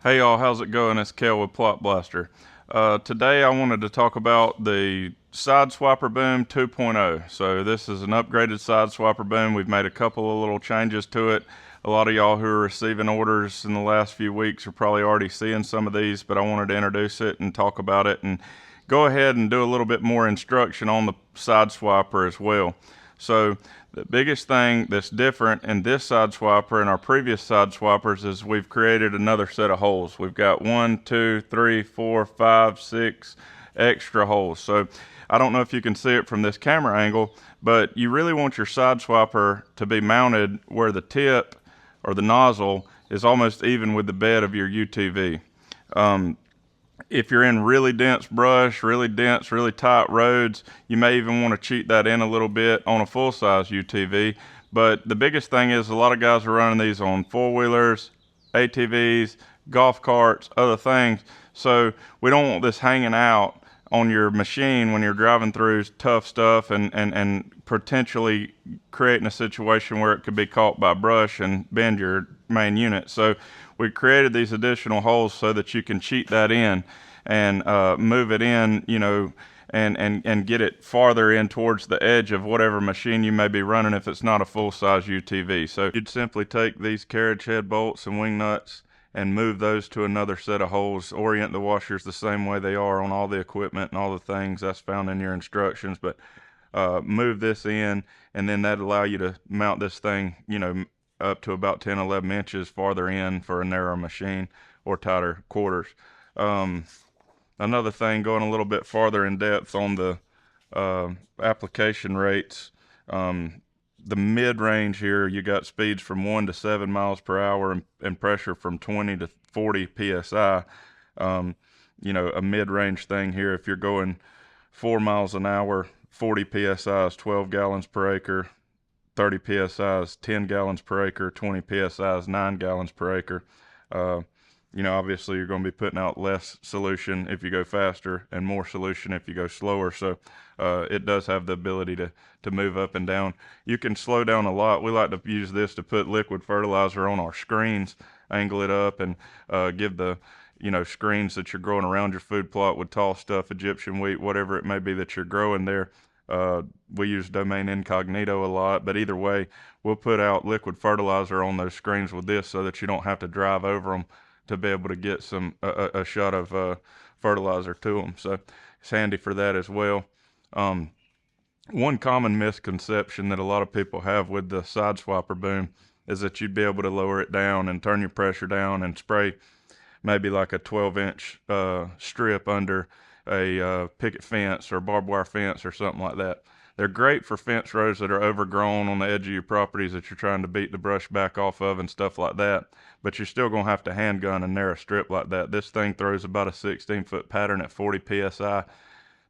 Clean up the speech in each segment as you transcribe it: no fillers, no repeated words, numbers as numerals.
Hey y'all, how's it going? It's Kel with Plot Blaster. Today I wanted to talk about the Side Swapper Boom 2.0. So this is an upgraded Side Swapper Boom. We've made a couple of little changes to it. A lot of y'all who are receiving orders in the last few weeks are probably already seeing some of these, but I wanted to introduce it and talk about it and go ahead and do a little bit more instruction on the Side Swapper as well. So the biggest thing that's different in this side swapper and our previous side swappers is we've created another set of holes. We've got 1, 2, 3, 4, 5, 6 extra holes. So I don't know if you can see it from this camera angle, but you really want your side swapper to be mounted where the tip or the nozzle is almost even with the bed of your UTV. If you're in really dense brush, really dense, really tight roads, you may even want to cheat that in a little bit on a full-size UTV. But the biggest thing is a lot of guys are running these on four-wheelers, ATVs, golf carts, other things. So we don't want this hanging out on your machine when you're driving through tough stuff and potentially creating a situation where it could be caught by brush and bend your main unit. So we created these additional holes so that you can cheat that in and move it in, and get it farther in towards the edge of whatever machine you may be running if it's not a full-size UTV. So you'd simply take these carriage head bolts and wing nuts and move those to another set of holes. Orient the washers the same way they are on all the equipment and all the things that's found in your instructions, but move this in, and then that'll allow you to mount this thing, up to about 10, 11 inches farther in for a narrow machine or tighter quarters. Another thing, going a little bit farther in depth on the application rates, the mid-range here, you got speeds from 1 to 7 miles per hour and pressure from 20 to 40 psi. A mid-range thing here, if you're going 4 miles an hour, 40 psi is 12 gallons per acre, 30 psi is 10 gallons per acre, 20 psi is 9 gallons per acre. Obviously you're going to be putting out less solution if you go faster and more solution if you go slower. So it does have the ability to move up and down. You can slow down a lot. We like to use this to put liquid fertilizer on our screens, angle it up, and give the screens that you're growing around your food plot with tall stuff, Egyptian wheat, whatever it may be that you're growing there. We use domain incognito a lot, but either way, we'll put out liquid fertilizer on those screens with this so that you don't have to drive over them to be able to get a shot of fertilizer to them. So it's handy for that as well. One common misconception that a lot of people have with the side swapper boom is that you'd be able to lower it down and turn your pressure down and spray maybe like a 12-inch strip under a picket fence or barbed wire fence or something like that. They're great for fence rows that are overgrown on the edge of your properties that you're trying to beat the brush back off of and stuff like that. But you're still going to have to handgun a narrow strip like that. This thing throws about a 16-foot pattern at 40 psi.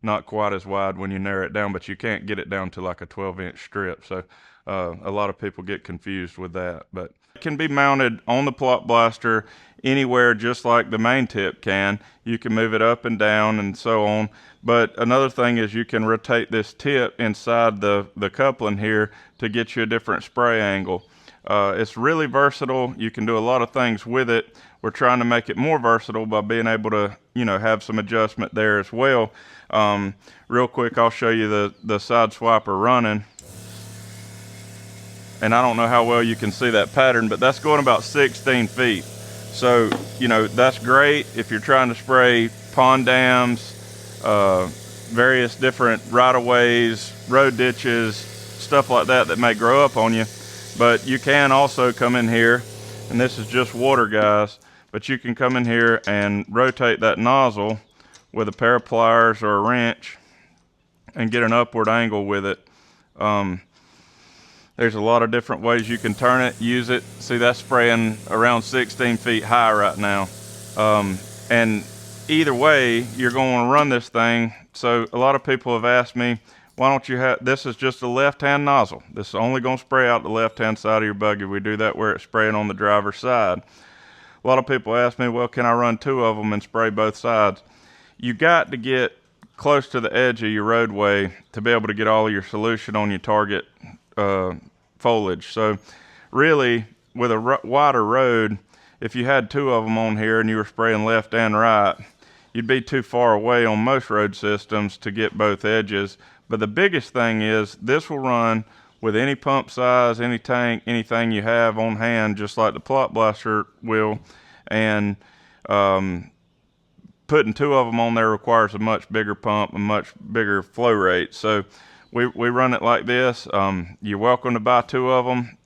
Not quite as wide when you narrow it down, but you can't get it down to like a 12-inch strip. So a lot of people get confused with that. But it can be mounted on the plot blaster anywhere just like the main tip can. You can move it up and down and so on. But another thing is you can rotate this tip inside the coupling here to get you a different spray angle. It's really versatile. You can do a lot of things with it. We're trying to make it more versatile by being able to, have some adjustment there as well. Real quick, I'll show you the side swapper running. And I don't know how well you can see that pattern, but that's going about 16 feet. So, that's great if you're trying to spray pond dams, various different right-of-ways, road ditches, stuff like that may grow up on you. But you can also come in here, and this is just water, guys, but you can come in here and rotate that nozzle with a pair of pliers or a wrench and get an upward angle with it. There's a lot of different ways you can turn it, use it. See, that's spraying around 16 feet high right now. And either way, you're going to run this thing. So a lot of people have asked me, why don't you have, this is just a left-hand nozzle. This is only going to spray out the left-hand side of your buggy. We do that where it's spraying on the driver's side. A lot of people ask me, well, can I run 2 of them and spray both sides? You got to get close to the edge of your roadway to be able to get all of your solution on your target foliage. So really, with a wider road, if you had two of them on here and you were spraying left and right, you'd be too far away on most road systems to get both edges. But the biggest thing is this will run with any pump size, any tank, anything you have on hand, just like the plot blaster will. And putting two of them on there requires a much bigger pump, a much bigger flow rate. So we run it like this. You're welcome to buy two of them.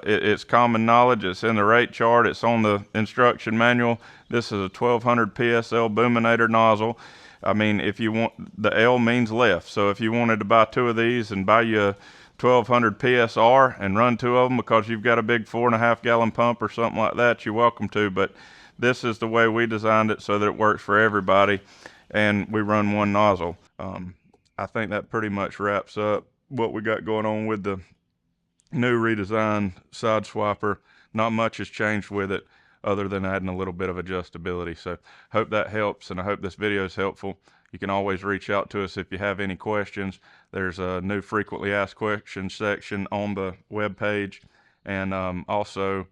It's common knowledge. It's in the rate chart. It's on the instruction manual. This is a 1200 PSL boominator nozzle. I mean, if you want, the L means left. So if you wanted to buy two of these and buy you a 1200 PSR and run two of them because you've got a big 4.5 gallon pump or something like that, you're welcome to. But this is the way we designed it so that it works for everybody, and we run one nozzle. I think that pretty much wraps up what we got going on with the new redesigned side swapper. Not much has changed with it other than adding a little bit of adjustability. So hope that helps, and I hope this video is helpful. You can always reach out to us if you have any questions. There's a new frequently asked questions section on the web page, and also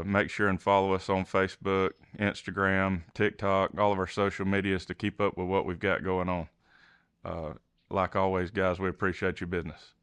make sure and follow us on Facebook, Instagram, TikTok, all of our social medias to keep up with what we've got going on. Like always, guys, we appreciate your business.